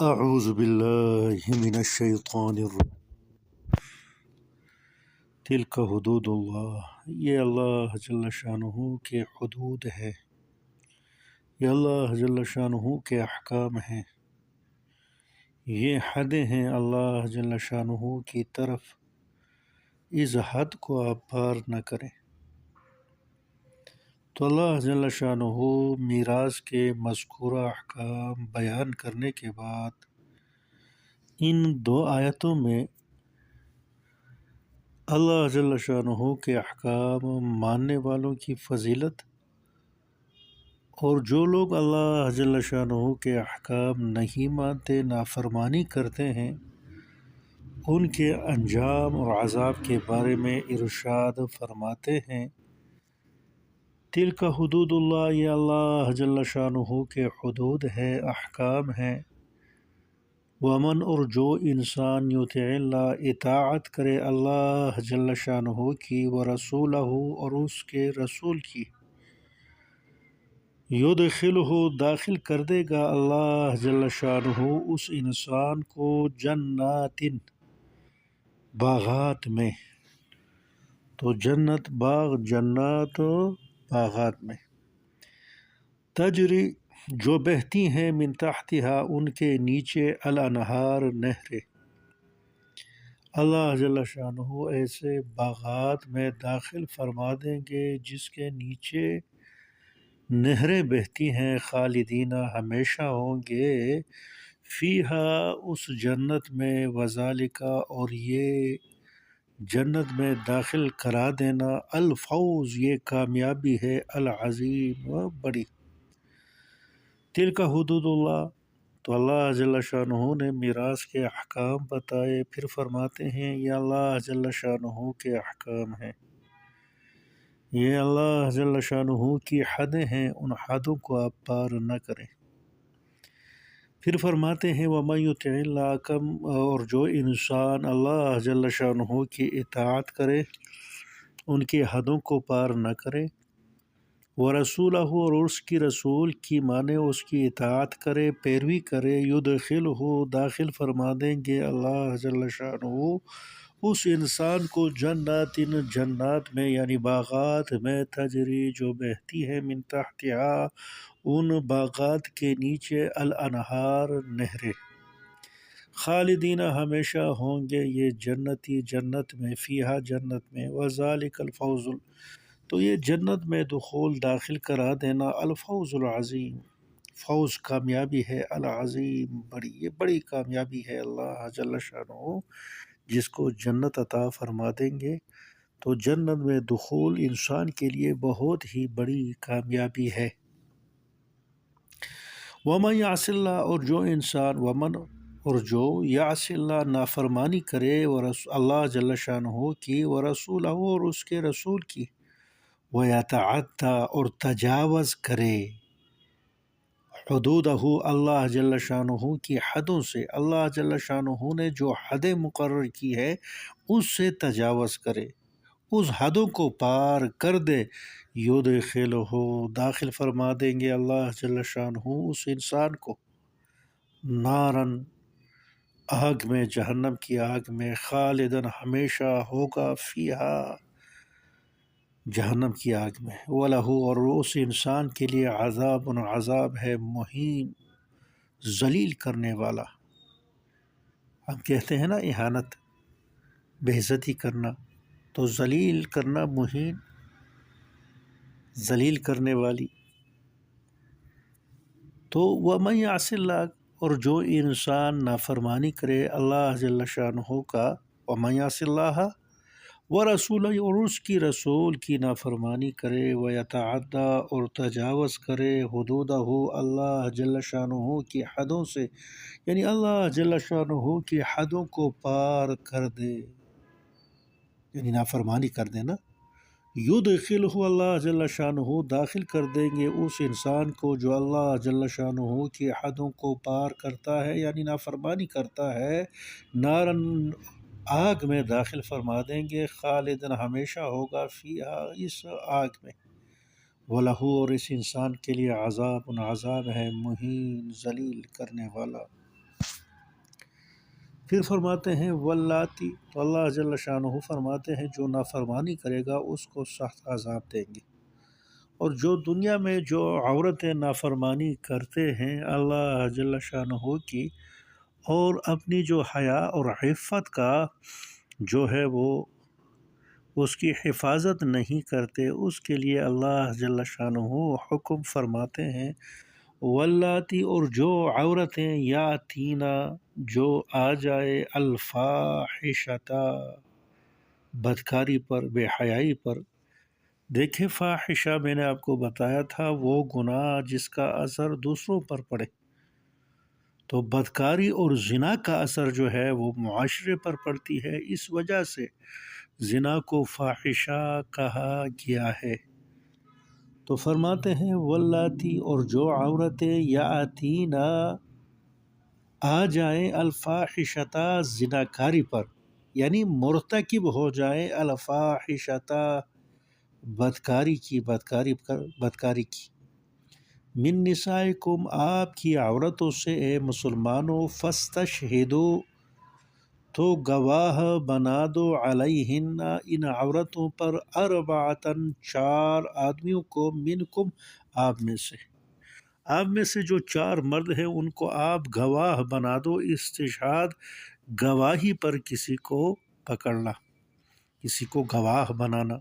اعوذ باللہ من الشیطان الرجیم تلک حدود اللہ، یہ اللہ جل شانہ کے حدود ہے، یہ اللہ جل شانہ کے احکام ہیں، یہ حدیں ہیں اللہ جل شانہ کی طرف، اس حد کو آپ پار نہ کریں۔ تو اللہ جل شانہ میراث کے مذکورہ احکام بیان کرنے کے بعد ان دو آیتوں میں اللہ جل شانہ کے احکام ماننے والوں کی فضیلت اور جو لوگ اللہ جل شانہ کے احکام نہیں مانتے، نافرمانی کرتے ہیں، ان کے انجام اور عذاب کے بارے میں ارشاد فرماتے ہیں۔ تلک حدود اللہ، یہ اللہ جل شانہ کے حدود ہے، احکام ہیں۔ ومن، اور جو انسان یطع اللہ، اطاعت کرے اللہ جل شانہ کی، ورسولہ، اور اس کے رسول کی، یدخلہ، داخل کر دے گا اللہ جل شانہ اس انسان کو، جنات، باغات میں۔ تو جنت باغ، جنات باغات میں، تجری، جو بہتی ہیں، من تحتہا، ان کے نیچے، الانہار، نہریں۔ اللہ جل شانہ ایسے باغات میں داخل فرما دیں گے جس کے نیچے نہریں بہتی ہیں، خالدین، ہمیشہ ہوں گے، فیہا، اس جنت میں، وذالک، اور یہ جنت میں داخل کرا دینا، الفوز، یہ کامیابی ہے، العظیم، بڑی۔ تلک حدود اللہ، تو اللہ جل شانہ نے میراث کے احکام بتائے، پھر فرماتے ہیں یہ اللہ جل شانہ کے احکام ہیں، یہ اللہ جل شانہ کی حدیں ہیں، ان حدوں کو آپ پار نہ کریں۔ پھر فرماتے ہیں وَمَن يُطِعِ اللَّهَ، اور جو انسان اللہ جل شانہ کی اطاعت کرے، ان کی حدوں کو پار نہ کرے، وَرَسُولَهُ، اور اس کی رسول کی مانے، اس کی اطاعت کرے، پیروی کرے، يُدْخِلْهُ، داخل فرما دیں گے اللہ جل شانہ اس انسان کو، جنات، جنات میں، یعنی باغات میں، تجری، جو بہتی ہے، من تحتہا، ان باغات کے نیچے، الانہار، نہریں، خالدین، ہمیشہ ہوں گے یہ جنتی جنت میں، فیہا، جنت میں، وذالک الفوز، تو یہ جنت میں دخول، داخل کرا دینا، الفوز العظیم، فوز، کامیابی ہے، العظیم، بڑی، یہ بڑی کامیابی ہے اللہ جل شانہ جس کو جنت عطا فرما دیں گے۔ تو جنت میں دخول انسان کے لیے بہت ہی بڑی کامیابی ہے۔ ومن یعص اللہ، اور جو انسان، ومن، اور جو یعص اللہ، نافرمانی کرے، اللہ جل شانہ کی، ورسولہ، اور اس کے رسول کی، ویتعدی، اور تجاوز کرے، حدودہ، اللہ جل شانہ کی حدوں سے، اللہ جل شانہ نے جو حدیں مقرر کی ہے اس سے تجاوز کرے، اس حدوں کو پار کر دے، یدخلہ، داخل فرما دیں گے اللہ جل شانہ اس انسان کو، نارن، آگ میں، جہنم کی آگ میں، خالدن، ہمیشہ ہوگا، فیہا، جہنم کی آگ میں، وَلَہُ، اور اس انسان کے لیے، عذاب، عذاب ہے، مہین، ذلیل کرنے والا۔ ہم کہتے ہیں نا اہانت، بے عزتی کرنا، تو ذلیل کرنا، مہین، ذلیل کرنے والی۔ تو وَمَن یعص اللہ، اور جو انسان نافرمانی کرے اللہ جل شانہ کا، وَمَن یعص اللہ ورسولہ، اور اس کی رسول کی نافرمانی کرے، ویتعدی، اور تجاوز کرے، حدودہ، اللہ جل شانہ کی حدوں سے، یعنی اللہ جل شانہ کی حدوں کو پار کر دے، یعنی نافرمانی کر دے نا، یدخلہ، اللہ جل شانہ داخل کر دیں گے اس انسان کو جو اللہ جل شانہ کی حدوں کو پار کرتا ہے، یعنی نافرمانی کرتا ہے، نارن، آگ میں داخل فرما دیں گے، خالدن، ہمیشہ ہوگا، فیہا، اس آگ میں، وَلَہُ، اور اس انسان کے لیے، عذاب، عذاب ہے، مہین، ذلیل کرنے والا۔ پھر فرماتے ہیں واللاتی، تو اللہ جل شانہ فرماتے ہیں جو نافرمانی کرے گا اس کو سخت عذاب دیں گے۔ اور جو دنیا میں جو عورتیں نافرمانی کرتے ہیں اللہ جل شانہ کی، اور اپنی جو حیا اور عفت کا جو ہے وہ اس کی حفاظت نہیں کرتے، اس کے لیے اللہ جل شانہ حکم فرماتے ہیں واللاتی، اور جو عورتیں یاتینا جو آ جائے الفاحشتا بدکاری پر، بے حیائی پر۔ دیکھیں فاحشہ میں نے آپ کو بتایا تھا وہ گناہ جس کا اثر دوسروں پر پڑے، تو بدکاری اور زنا کا اثر جو ہے وہ معاشرے پر پڑتی ہے، اس وجہ سے زنا کو فاحشہ کہا گیا ہے۔ تو فرماتے ہیں واللاتی، اور جو عورتیں یاتینا آ جائیں الفاحشتا زناکاری پر، یعنی مرتکب ہو جائیں الفاحشتا بدکاری کی من نسائکم آپ کی عورتوں سے اے مسلمانوں، فاستشہدو تو گواہ بنا دو علیہن ان عورتوں پر اربعتن 4 آدمیوں کو، منکم آپ میں سے جو 4 مرد ہیں ان کو آپ گواہ بنا دو، استشہاد گواہی پر کسی کو پکڑنا، کسی کو گواہ بنانا۔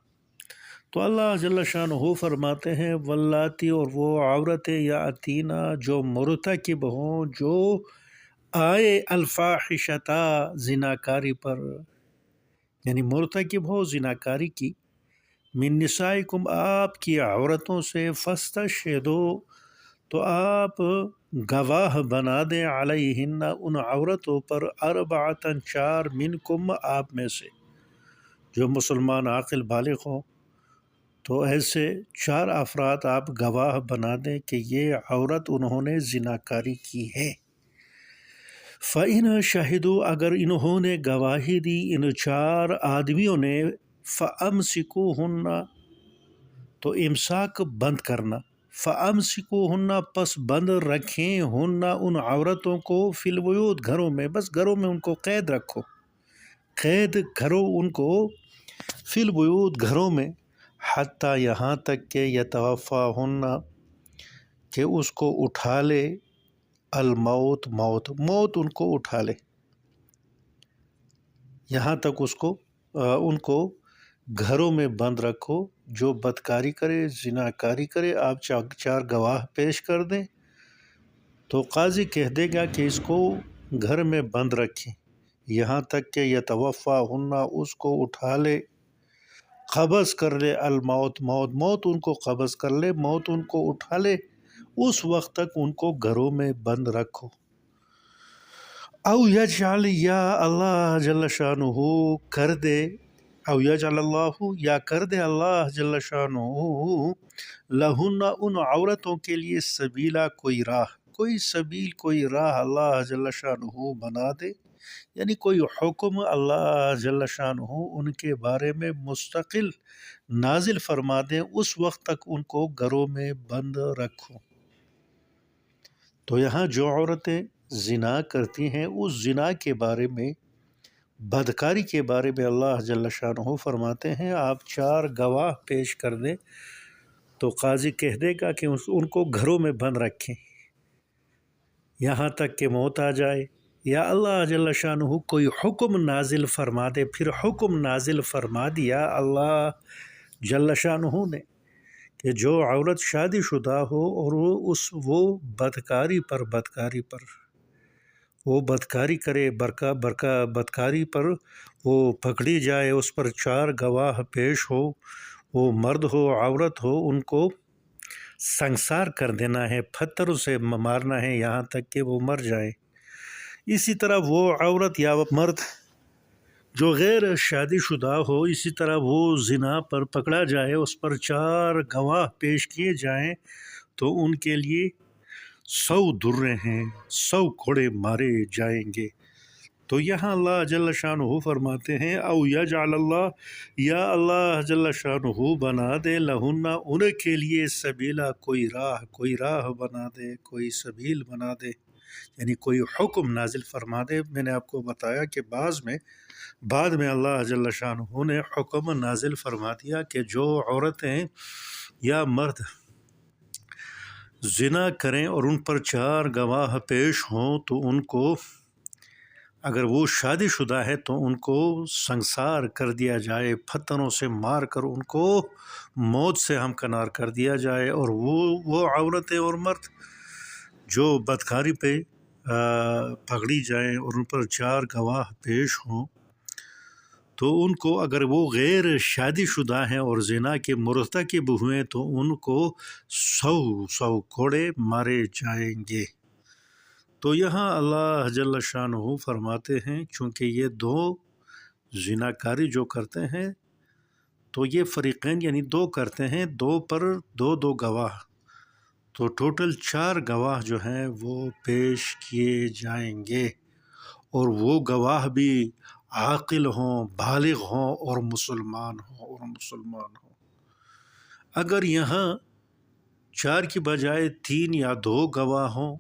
تو اللہ جل شانہ فرماتے ہیں واللاتی، اور وہ عورتیں یاتینا جو مرتکب ہوں، جو آئے الفاحشتا زناکاری پر، یعنی مرتکب ہو زناکاری کی، من نسائکم آپ کی عورتوں سے، فاستشہدو تو آپ گواہ بنا دیں علیہن ان عورتوں پر، اربعتن 4 منکم آپ میں سے، جو مسلمان عاقل بالغ ہوں تو ایسے 4 افراد آپ گواہ بنا دیں کہ یہ عورت انہوں نے زناکاری کی ہے۔ فَإِنْ شَهِدُوا اگر انہوں نے گواہی دی ان 4 آدمیوں نے، فَأَمْسِكُوهُنَّ تو امساک بند کرنا، فَأَمْسِكُوهُنَّ پس بند رکھیں ہن ان عورتوں کو، فی البیوت گھروں میں، بس گھروں میں ان کو قید رکھو، قید کرو ان کو، فی البیوت گھروں میں، حتیٰ یہاں تک کہ یتوفاہن کہ اس کو اٹھا لے الموت موت ان کو اٹھا لے، یہاں تک ان کو گھروں میں بند رکھو۔ جو بدکاری کرے زناکاری کرے آپ 4 گواہ پیش کر دیں تو قاضی کہہ دے گا کہ اس کو گھر میں بند رکھیں یہاں تک کہ یتوفاہن اس کو اٹھا لے، قبض کر لے موت ان کو قبض کر لے، موت ان کو اٹھا لے، اس وقت تک ان کو گھروں میں بند رکھو۔ او یجعل یا اللہ جل شانہ کر دے، او یجعل اللہ یا کر دے اللہ جل شانہ لہن ان عورتوں کے لیے سبیلا کوئی راہ، کوئی سبیل کوئی راہ اللہ جل شانہ بنا دے، یعنی کوئی حکم اللہ جل شانہ ان کے بارے میں مستقل نازل فرما دیں، اس وقت تک ان کو گھروں میں بند رکھو۔ تو یہاں جو عورتیں زنا کرتی ہیں اس زنا کے بارے میں، بدکاری کے بارے میں اللہ جل شانہ فرماتے ہیں آپ 4 گواہ پیش کر دیں تو قاضی کہہ دے گا کہ ان کو گھروں میں بند رکھیں یہاں تک کہ موت آ جائے، یا اللہ جل شانہ کوئی حکم نازل فرما دے۔ پھر حکم نازل فرما دیا اللہ جل شانہ نے کہ جو عورت شادی شدہ ہو اور وہ بدکاری پر وہ بدکاری کرے، بدکاری پر وہ پکڑی جائے، اس پر 4 گواہ پیش ہو، وہ مرد ہو عورت ہو، ان کو سنسار کر دینا ہے، پتھروں سے مارنا ہے یہاں تک کہ وہ مر جائے۔ اسی طرح وہ عورت یا مرد جو غیر شادی شدہ ہو، اسی طرح وہ زنا پر پکڑا جائے، اس پر 4 گواہ پیش کیے جائیں تو ان کے لیے 100 درے ہیں، 100 گھوڑے مارے جائیں گے۔ تو یہاں اللہ جل شانہ فرماتے ہیں او یجعل اللہ یا اللہ جل شانہ بنا دے لہن ان کے لیے سبیلا کوئی راہ بنا دے، کوئی سبیل بنا دے، یعنی کوئی حکم نازل فرما دے. میں نے آپ کو بتایا کہ بعد میں اللہ جل شانہ نے حکم نازل فرما دیا کہ جو عورتیں یا مرد زنا کریں اور ان پر 4 گواہ پیش ہوں تو ان کو، اگر وہ شادی شدہ ہے تو ان کو سنسار کر دیا جائے، پتھروں سے مار کر ان کو موت سے ہمکنار کر دیا جائے. اور وہ عورتیں اور مرد جو بدکاری پہ پکڑی جائیں اور ان پر 4 گواہ پیش ہوں تو ان کو، اگر وہ غیر شادی شدہ ہیں اور زنا کے مرتکب ہوئے تو ان کو 100 کوڑے مارے جائیں گے. تو یہاں اللہ جل شانہ فرماتے ہیں چونکہ یہ 2 زناکاری جو کرتے ہیں تو یہ فریقین یعنی 2 کرتے ہیں، 2 پر 2 گواہ، تو ٹوٹل 4 گواہ جو ہیں وہ پیش کیے جائیں گے، اور وہ گواہ بھی عاقل ہوں، بالغ ہوں اور مسلمان ہوں. اگر یہاں 4 کی بجائے 3 یا 2 گواہ ہوں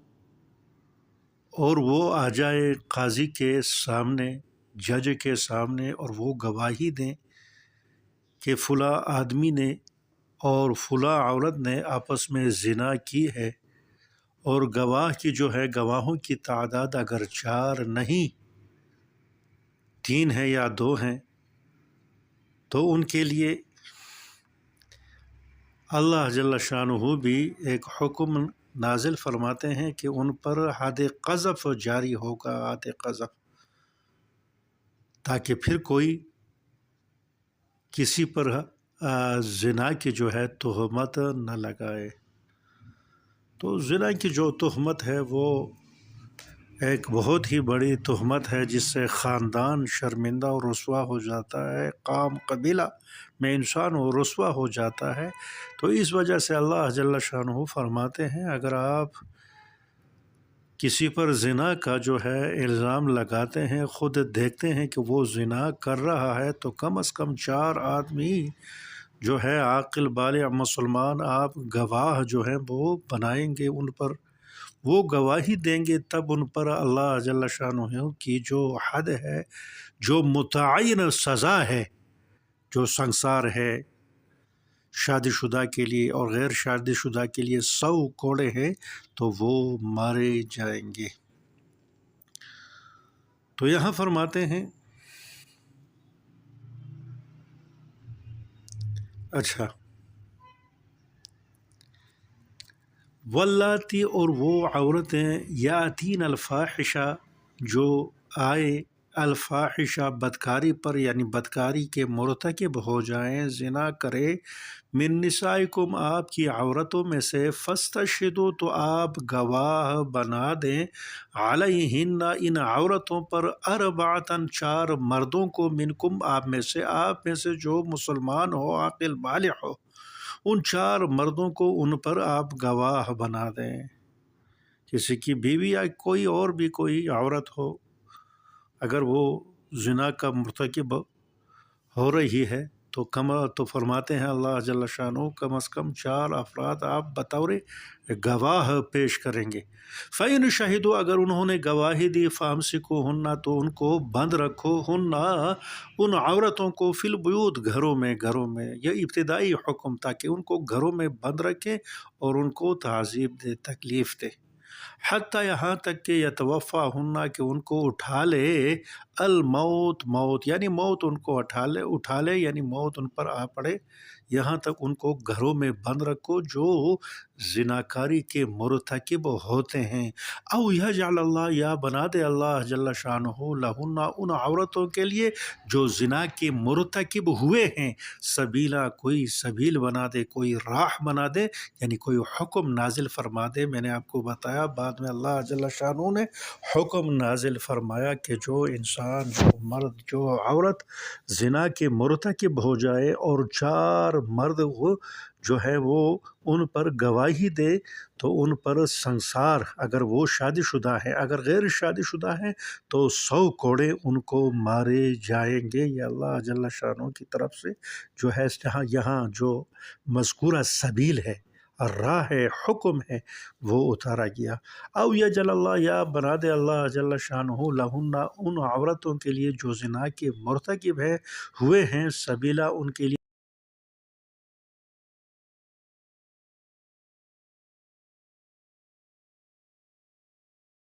اور وہ آ جائے قاضی کے سامنے، جج کے سامنے، اور وہ گواہی دیں کہ فلاں آدمی نے اور فلاں عورت نے آپس میں زنا کی ہے، اور گواہ کی جو ہے، گواہوں کی تعداد اگر 4 نہیں 3 ہے یا 2 ہیں، تو ان کے لیے اللہ جل شانہ بھی ایک حکم نازل فرماتے ہیں کہ ان پر حد قذف جاری ہوگا، حد قذف، تاکہ پھر کوئی کسی پر زنا کی جو ہے تہمت نہ لگائے. تو زنا کی جو تہمت ہے وہ ایک بہت ہی بڑی تہمت ہے، جس سے خاندان شرمندہ اور رسوا ہو جاتا ہے، قوم قبیلہ میں انسان وہ رسوا ہو جاتا ہے. تو اس وجہ سے اللہ جل شانہ فرماتے ہیں اگر آپ کسی پر زنا کا جو ہے الزام لگاتے ہیں، خود دیکھتے ہیں کہ وہ زنا کر رہا ہے، تو کم از کم 4 آدمی جو ہے عاقل بالغ مسلمان آپ گواہ جو ہیں وہ بنائیں گے، ان پر وہ گواہی دیں گے، تب ان پر اللہ جل شانہ کی جو حد ہے، جو متعین سزا ہے، جو سنسار ہے شادی شدہ کے لیے اور غیر شادی شدہ کے لیے 100 کوڑے ہیں، تو وہ مارے جائیں گے. تو یہاں فرماتے ہیں اچھا واللاتی، اور وہ عورتیں یاتین الفاحشہ جو آئے الفاحشہ بدکاری پر، یعنی بدکاری کے مرتکب ہو جائیں، زنا کرے، من نسائکم آپ کی عورتوں میں سے، فاستشہدوا تو آپ گواہ بنا دیں، علیہن ان عورتوں پر، اربعۃ 4 مردوں کو، منکم آپ میں سے جو مسلمان ہو، عاقل بالغ ہو، ان 4 مردوں کو ان پر آپ گواہ بنا دیں. کسی کی بیوی یا کوئی اور بھی کوئی عورت ہو، اگر وہ زنا کا مرتکب ہو رہی ہے تو فرماتے ہیں اللہ جل شانہ کم از کم 4 افراد آپ بطور گواہ پیش کریں گے. فَإِنْ شَهِدُوا اگر انہوں نے گواہی دی، فَأَمْسِكُوهُنَّ تو ان کو بند رکھو، ان عورتوں کو، فی البیوت گھروں میں. یہ ابتدائی حکم تاکہ ان کو گھروں میں بند رکھیں اور ان کو تعذیب دے، تکلیف دے، حتیٰ یہاں تک کہ یتوفاہن کہ ان کو اٹھا لے موت یعنی موت ان کو اٹھا لے یعنی موت ان پر آ پڑے. یہاں تک ان کو گھروں میں بند رکھو جو زناکاری کے مرتکب ہوتے ہیں. او یجعل اللہ یا بنا دے اللہ جل شانہ لہن ان عورتوں کے لیے جو زنا کے مرتکب ہوئے ہیں، سبیلا کوئی سبیل بنا دے، کوئی راہ بنا دے، یعنی کوئی حکم نازل فرما دے. میں نے آپ کو بتایا بعد میں اللہ جل شانہ نے حکم نازل فرمایا کہ جو انسان، جو مرد، جو عورت زنا کے مرتکب ہو جائے اور 4 مرد وہ جو ہے وہ ان پر گواہی دے تو ان پر سنسار، اگر وہ شادی شدہ ہے، اگر غیر شادی شدہ ہے تو 100 کوڑے ان کو مارے جائیں گے. یہ اللہ جل شانہ کی طرف سے جو ہے یہاں جو مذکورہ سبیل ہے، راہ حکم ہے وہ اتارا گیا۔ او یجعل اللہ، یا بنا دے اللہ جل شانہ لہن ان عورتوں کے لیے جو زنا کے مرتکب ہوئے ہیں، سبیلا ان کے لیے